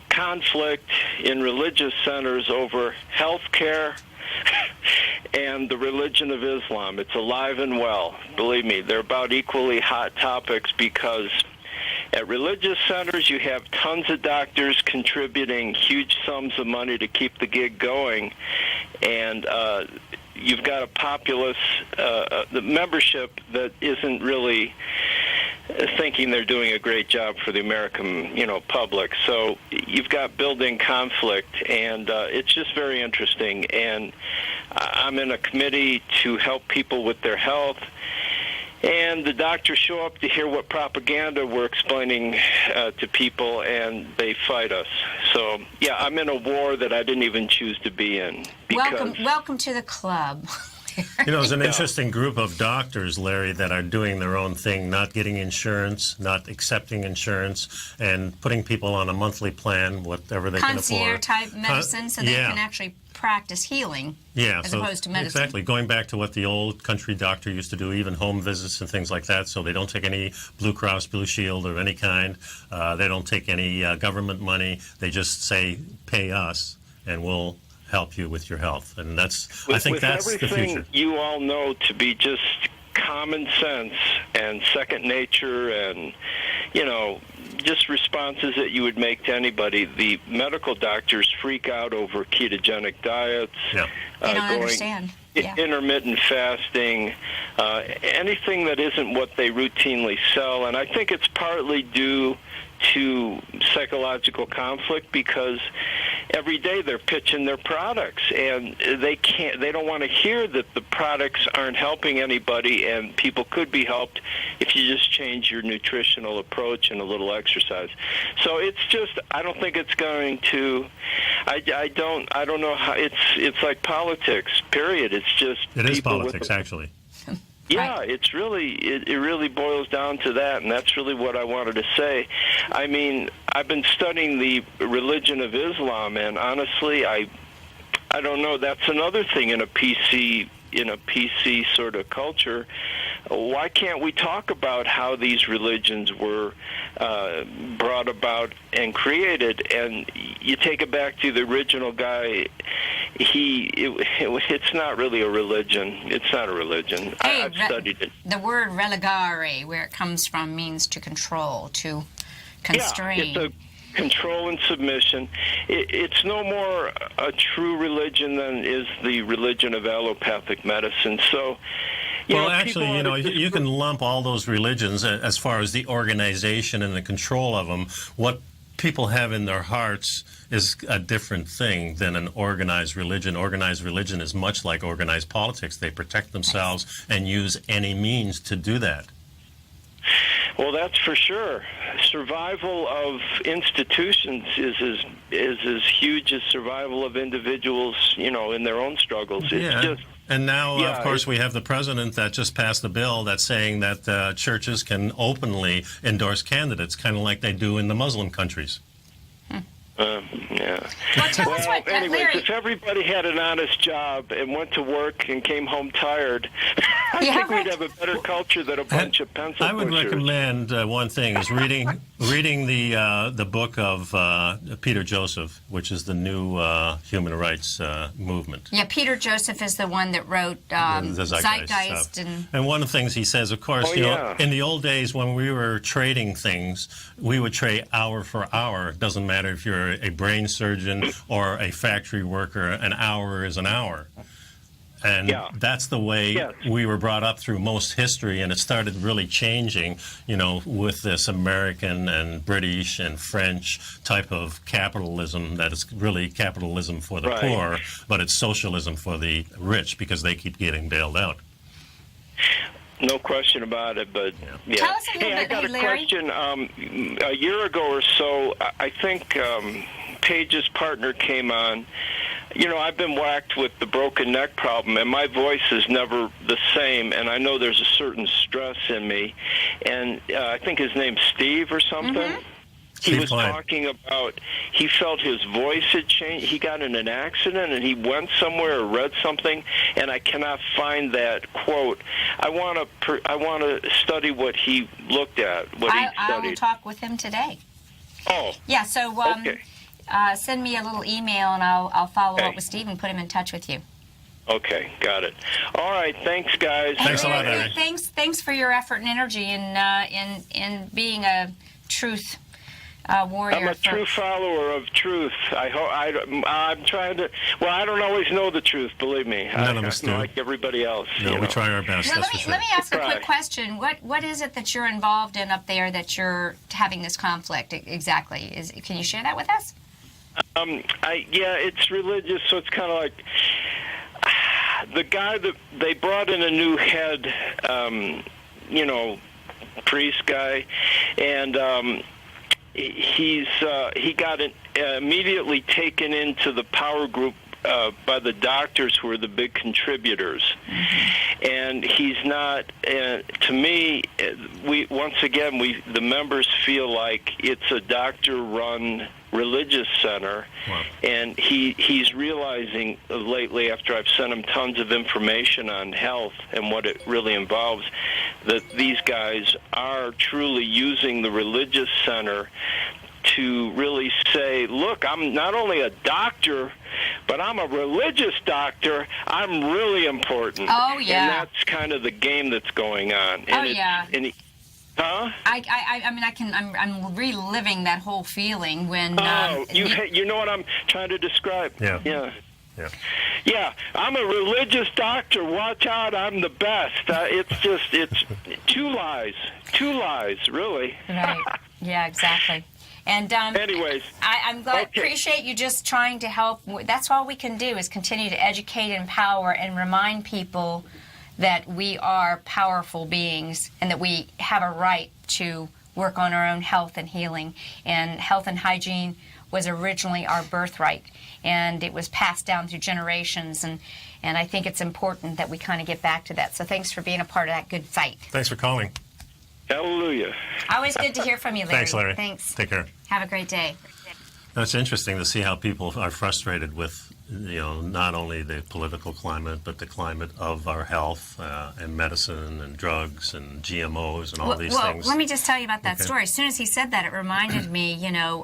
conflict in religious centers over health care and the religion of Islam. It's alive and well. Believe me, they're about equally hot topics because at religious centers you have tons of doctors contributing huge sums of money to keep the gig going, and you've got a populace, the membership that isn't really thinking they're doing a great job for the American, public. So you've got building conflict, and it's just very interesting. And I'm in a committee to help people with their health, and the doctors show up to hear what propaganda we're explaining to people, and they fight us. So, yeah, I'm in a war that I didn't even choose to be in. Welcome to the club. There's an interesting group of doctors, Larry, that are doing their own thing, not getting insurance, not accepting insurance, and putting people on a monthly plan, whatever they can afford. Concierge-type medicine, so they can actually practice healing as opposed to medicine. Exactly. Going back to what the old country doctor used to do, even home visits and things like that, so they don't take any Blue Cross Blue Shield of any kind. They don't take any government money. They just say, pay us, and we'll help you with your health. And I think that's the future. Everything you all know to be just common sense and second nature and, just responses that you would make to anybody. The medical doctors freak out over ketogenic diets. Yeah. They don't understand. Intermittent fasting, anything that isn't what they routinely sell. And I think it's partly due to psychological conflict because every day they're pitching their products, and they don't want to hear that the products aren't helping anybody, and people could be helped if you just change your nutritional approach and a little exercise. So it's just, I don't think it's going to, I don't know how, it's like politics, period. It's just it is politics, actually. Yeah, it's really, it really boils down to that, and that's really what I wanted to say. I mean, I've been studying the religion of Islam, and honestly, I don't know. That's another thing in a PC sort of culture. Why can't we talk about how these religions were brought about and created? And you take it back to the original guy it's not really a religion. It's not a religion. Hey, I've studied it. The word relegare, where it comes from, means to control, to constrain. Yeah, it's a control and submission. It's no more a true religion than is the religion of allopathic medicine. So, well, actually, you can lump all those religions as far as the organization and the control of them. What people have in their hearts is a different thing than an organized religion. Organized religion is much like organized politics. They protect themselves and use any means to do that. Well, that's for sure. Survival of institutions is as huge as survival of individuals, in their own struggles. It's just... And now, of course, we have the president that just passed a bill that's saying that churches can openly endorse candidates, kind of like they do in the Muslim countries. Yeah. Well, tell us what, anyways, Larry, if everybody had an honest job and went to work and came home tired, I think we'd have a better culture than a bunch of pencil I would pushers. recommend one thing is reading the book of Peter Joseph, which is the new human rights movement. Yeah, Peter Joseph is the one that wrote the Zeitgeist. And one of the things he says, of course, in the old days when we were trading things, we would trade hour for hour. It doesn't matter if you're a brain surgeon or a factory worker, an hour is an hour. And that's the way we were brought up through most history, and it started really changing, with this American and British and French type of capitalism that is really capitalism for the poor, but it's socialism for the rich because they keep getting bailed out. No question about it, but Tell us a little bit, I got a Larry. question. A year ago or so, I think Paige's partner came on. I've been whacked with the broken neck problem, and my voice is never the same, and I know there's a certain stress in me. And I think his name's Steve or something. Mm-hmm. He was talking about he felt his voice had changed. He got in an accident and he went somewhere or read something, and I cannot find that quote. I want to study what he looked at, what he studied. I will talk with him today. Oh. Yeah, so okay. Send me a little email, and I'll follow up with Steve and put him in touch with you. Okay, got it. All right, thanks, guys. Thanks a lot, Larry. Thanks for your effort and energy in being a truth warrior. I'm a true follower of truth. I'm trying to. Well, I don't always know the truth. Believe me, None of us do. Like everybody else. No, we try our best. Now, let me ask a quick question. What is it that you're involved in up there that you're having this conflict exactly? Can you share that with us? It's religious, so it's kind of like the guy that they brought in a new head, priest guy, and he got immediately taken into the power group by the doctors who are the big contributors. And he's not, to me, the members feel like it's a doctor-run religious center. Wow. And he's realizing lately, after I've sent him tons of information on health and what it really involves, that these guys are truly using the religious center to really say, look, I'm not only a doctor, but I'm a religious doctor. I'm really important. Oh, yeah. And that's kind of the game that's going on. And huh? I'm reliving that whole feeling when. You know what I'm trying to describe? Yeah. Yeah, I'm a religious doctor. Watch out, I'm the best. It's two lies, really. Right. Yeah, exactly. And anyways, I'm glad. Appreciate you just trying to help. That's all we can do is continue to educate, empower, and remind people that we are powerful beings and that we have a right to work on our own health and healing. And health and hygiene was originally our birthright, and it was passed down through generations. And I think it's important that we kind of get back to that. So thanks for being a part of that good fight. Thanks for calling. Hallelujah. Always good to hear from you, Larry. Thanks, Larry. Thanks. Take care. Have a great day. It's interesting to see how people are frustrated with not only the political climate, but the climate of our health and medicine and drugs and GMOs and all these things. Let me just tell you about that story. As soon as he said that, it reminded me,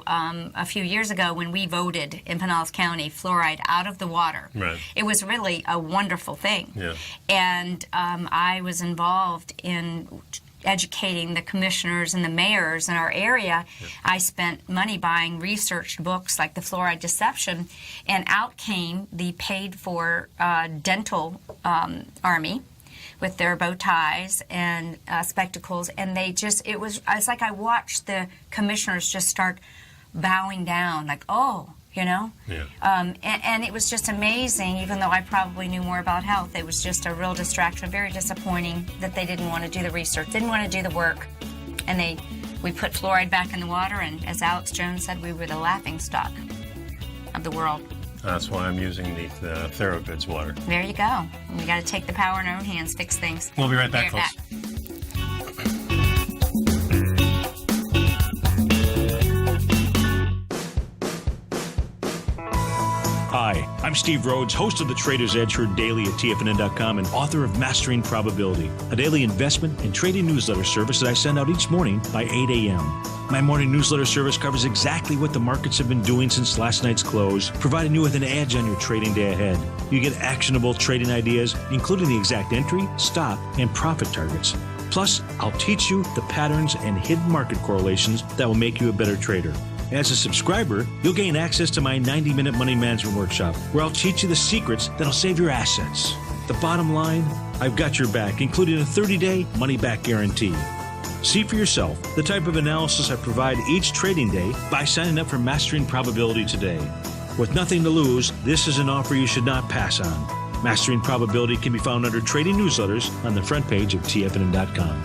a few years ago when we voted in Pinellas County fluoride out of the water. Right. It was really a wonderful thing. Yeah. And I was involved in educating the commissioners and the mayors in our area. Yep. I spent money buying researched books like The Fluoride Deception, and out came the paid-for dental army with their bow ties and spectacles, and it's like I watched the commissioners just start bowing down, like, oh, Yeah. And it was just amazing, even though I probably knew more about health. It was just a real distraction, very disappointing that they didn't want to do the research, didn't want to do the work. And we put fluoride back in the water, and as Alex Jones said, we were the laughingstock of the world. That's why I'm using the TheraGoods water. There you go. We got to take the power in our own hands, fix things. We'll be right back, folks. Hi, I'm Steve Rhodes, host of The Trader's Edge, heard daily at TFNN.com and author of Mastering Probability, a daily investment and trading newsletter service that I send out each morning by 8 a.m. My morning newsletter service covers exactly what the markets have been doing since last night's close, providing you with an edge on your trading day ahead. You get actionable trading ideas, including the exact entry, stop, and profit targets. Plus, I'll teach you the patterns and hidden market correlations that will make you a better trader. As a subscriber, you'll gain access to my 90-minute money management workshop, where I'll teach you the secrets that'll save your assets. The bottom line, I've got your back, including a 30-day money-back guarantee. See for yourself the type of analysis I provide each trading day by signing up for Mastering Probability today. With nothing to lose, this is an offer you should not pass on. Mastering Probability can be found under Trading Newsletters on the front page of TFNN.com.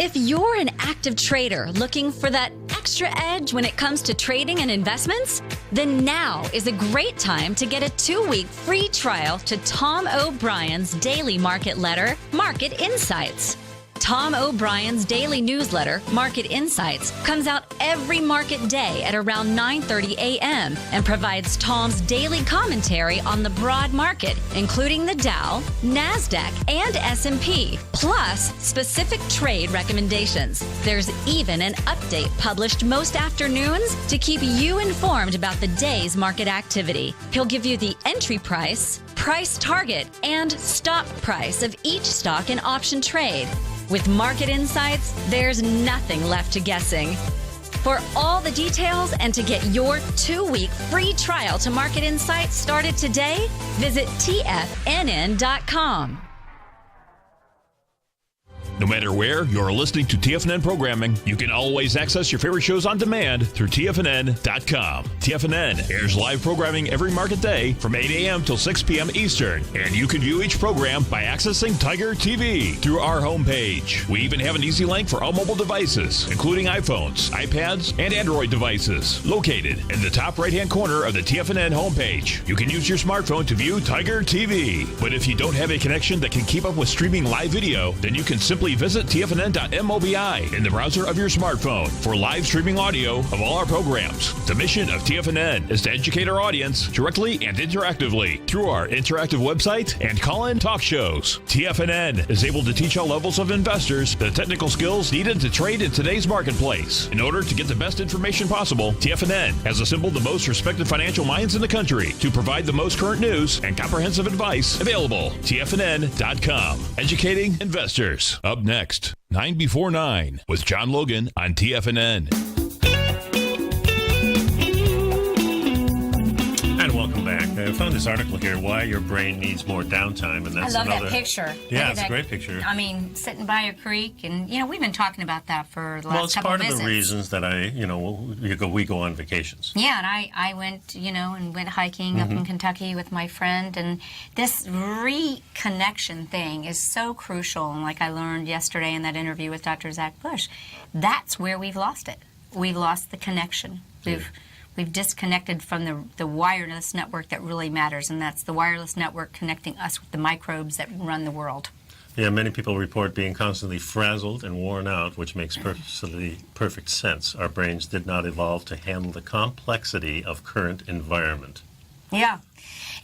If you're an active trader looking for that extra edge when it comes to trading and investments, then now is a great time to get a 2-week free trial to Tom O'Brien's daily market letter, Market Insights. Tom O'Brien's daily newsletter, Market Insights, comes out every market day at around 9:30 a.m. and provides Tom's daily commentary on the broad market, including the Dow, NASDAQ, and S&P, plus specific trade recommendations. There's even an update published most afternoons to keep you informed about the day's market activity. He'll give you the entry price, price target, and stop price of each stock and option trade. With Market Insights, there's nothing left to guessing. For all the details and to get your 2-week free trial to Market Insights started today, visit TFNN.com. No matter where you're listening to TFNN programming, you can always access your favorite shows on demand through TFNN.com. TFNN airs live programming every market day from 8 a.m. till 6 p.m. Eastern, and you can view each program by accessing Tiger TV through our homepage. We even have an easy link for all mobile devices, including iPhones, iPads, and Android devices, located in the top right-hand corner of the TFNN homepage. You can use your smartphone to view Tiger TV, but if you don't have a connection that can keep up with streaming live video, then you can simply visit TFNN.mobi in the browser of your smartphone for live streaming audio of all our programs. The mission of TFNN is to educate our audience directly and interactively through our interactive website and call-in talk shows. TFNN is able to teach all levels of investors the technical skills needed to trade in today's marketplace. In order to get the best information possible, TFNN has assembled the most respected financial minds in the country to provide the most current news and comprehensive advice available. TFNN.com. Educating investors. Up next, 9 before 9 with John Logan on TFNN. And welcome back. I found this article here, Why Your Brain Needs More Downtime. And that's I love another... that picture. Yeah, it's a great picture. I mean, sitting by a creek, and, we've been talking about that for the last couple Well, of visits. it's part of the reasons that we go on vacations. Yeah, and I went, and went hiking up in Kentucky with my friend, and this reconnection thing is so crucial. And like I learned yesterday in that interview with Dr. Zach Bush, that's where we've lost it. We've lost the connection. We've disconnected from the wireless network that really matters, and that's the wireless network connecting us with the microbes that run the world. Yeah, many people report being constantly frazzled and worn out, which makes perfect sense. Our brains did not evolve to handle the complexity of current environment. Yeah.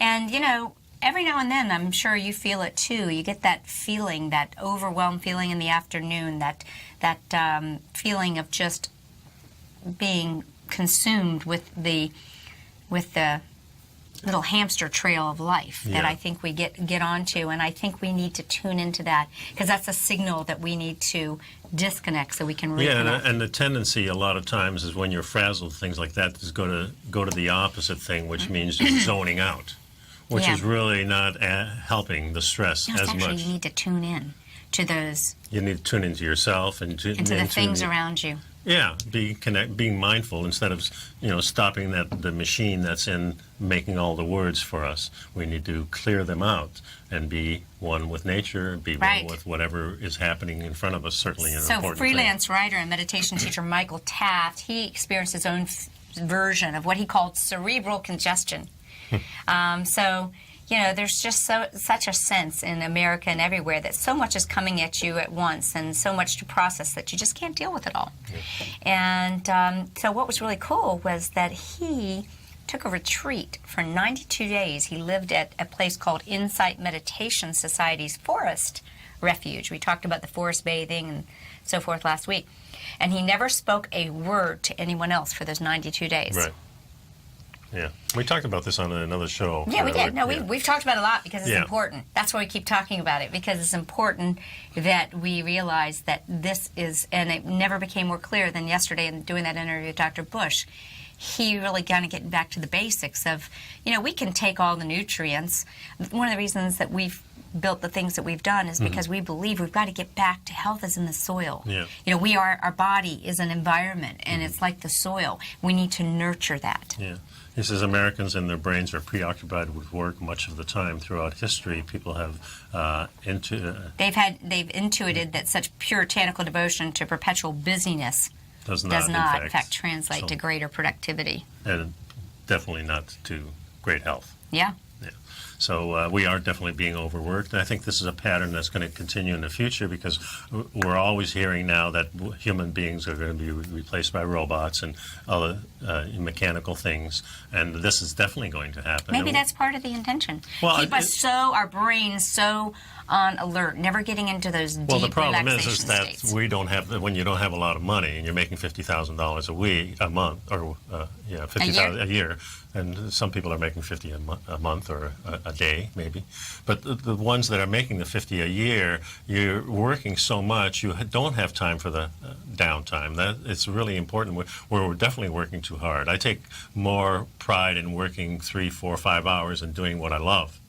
And, you know, every now and then, I'm sure you feel it too. You get that feeling, that overwhelmed feeling in the afternoon, that feeling of just being consumed with the little hamster trail of life that I think we get onto, and I think we need to tune into that because that's a signal that we need to disconnect so we can reconnect. Yeah, and the tendency a lot of times is when you're frazzled, things like that, is go to the opposite thing, which means just zoning out, which is really not helping the stress as actually, much. You need to tune in to those. You need to tune into yourself and into the things around you. Yeah, being mindful instead of stopping the machine that's in making all the words for us. We need to clear them out and be one with nature, be one with whatever is happening in front of us. Certainly an important thing. So freelance writer and meditation teacher Michael Taft, he experienced his own version of what he called cerebral congestion. So, you know, there's just such a sense in America and everywhere that so much is coming at you at once and so much to process that you just can't deal with it all. And so what was really cool was that he took a retreat for 92 days. He lived at a place called Insight Meditation Society's Forest Refuge. We talked about the forest bathing and so forth last week. And he never spoke a word to anyone else for those 92 days. Right. Yeah, we talked about this on another show. Yeah, we did. No, we've talked about it a lot because it's important. That's why we keep talking about it, because it's important that we realize that this is, and it never became more clear than yesterday in doing that interview with Dr. Bush. He really kind of getting back to the basics of, you know, we can take all the nutrients. One of the reasons that we've built the things that we've done is because we believe we've got to get back to health is in the soil. Yeah. You know, our body is an environment, and it's like the soil. We need to nurture that. Yeah. He says Americans and their brains are preoccupied with work much of the time. Throughout history, people have they've intuited that such puritanical devotion to perpetual busyness does not in fact translate to greater productivity. And definitely not to great health. Yeah. So we are definitely being overworked. And I think this is a pattern that's going to continue in the future because we're always hearing now that human beings are going to be replaced by robots and other mechanical things. And this is definitely going to happen. Maybe that's part of the intention. Well, keep us our brains so on alert, never getting into those deep relaxation states. Well, the problem is that states. We don't have when you don't have a lot of money and you're making $50,000 a month, or $50,000 a year, and some people are making $50 a month or a day maybe. But the ones that are making the $50 a year, you're working so much you don't have time for the downtime. That it's really important. We're definitely working too hard. I take more pride in working 3, 4, 5 hours and doing what I love.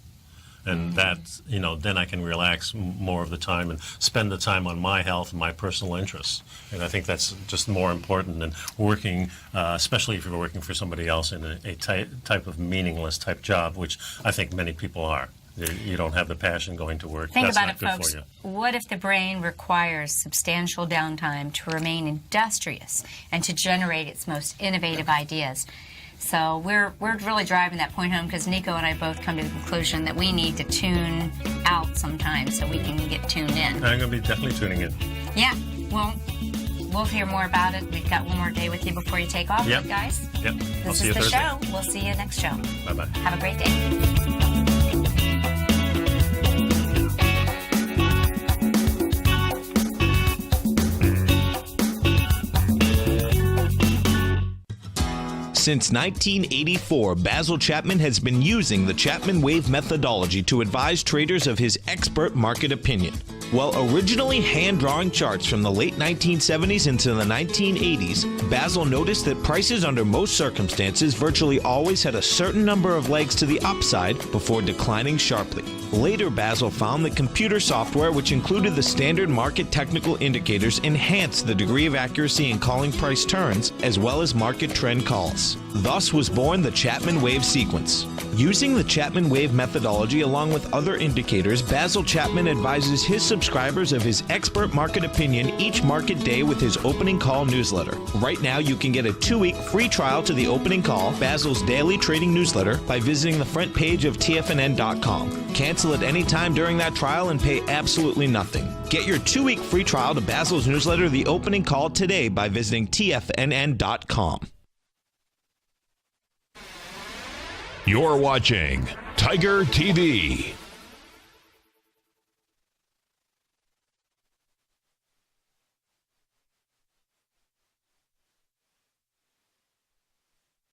And that, then I can relax more of the time and spend the time on my health and my personal interests. And I think that's just more important than working, especially if you're working for somebody else in a type of meaningless type job, which I think many people are. You don't have the passion going to work. Think that's about not it, good folks. For you. What if the brain requires substantial downtime to remain industrious and to generate its most innovative ideas? So we're really driving that point home because Nico and I both come to the conclusion that we need to tune out sometimes so we can get tuned in. I'm going to be definitely tuning in. Yeah, well, we'll hear more about it. We've got one more day with you before you take off, guys. Yep. This is the show. We'll see you next show. Bye-bye. Have a great day. Since 1984, Basil Chapman has been using the Chapman Wave methodology to advise traders of his expert market opinion. While originally hand-drawing charts from the late 1970s into the 1980s, Basil noticed that prices under most circumstances virtually always had a certain number of legs to the upside before declining sharply. Later, Basil found that computer software, which included the standard market technical indicators, enhanced the degree of accuracy in calling price turns, as well as market trend calls. Thus was born the Chapman Wave sequence. Using the Chapman Wave methodology along with other indicators, Basil Chapman advises his subscribers of his expert market opinion each market day with his Opening Call newsletter. Right now, you can get a 2-week free trial to the Opening Call, Basil's daily trading newsletter, by visiting the front page of TFNN.com. Cancel at any time during that trial and pay absolutely nothing. Get your 2-week free trial to Basil's newsletter, The Opening Call, today by visiting TFNN.com. You're watching Tiger TV.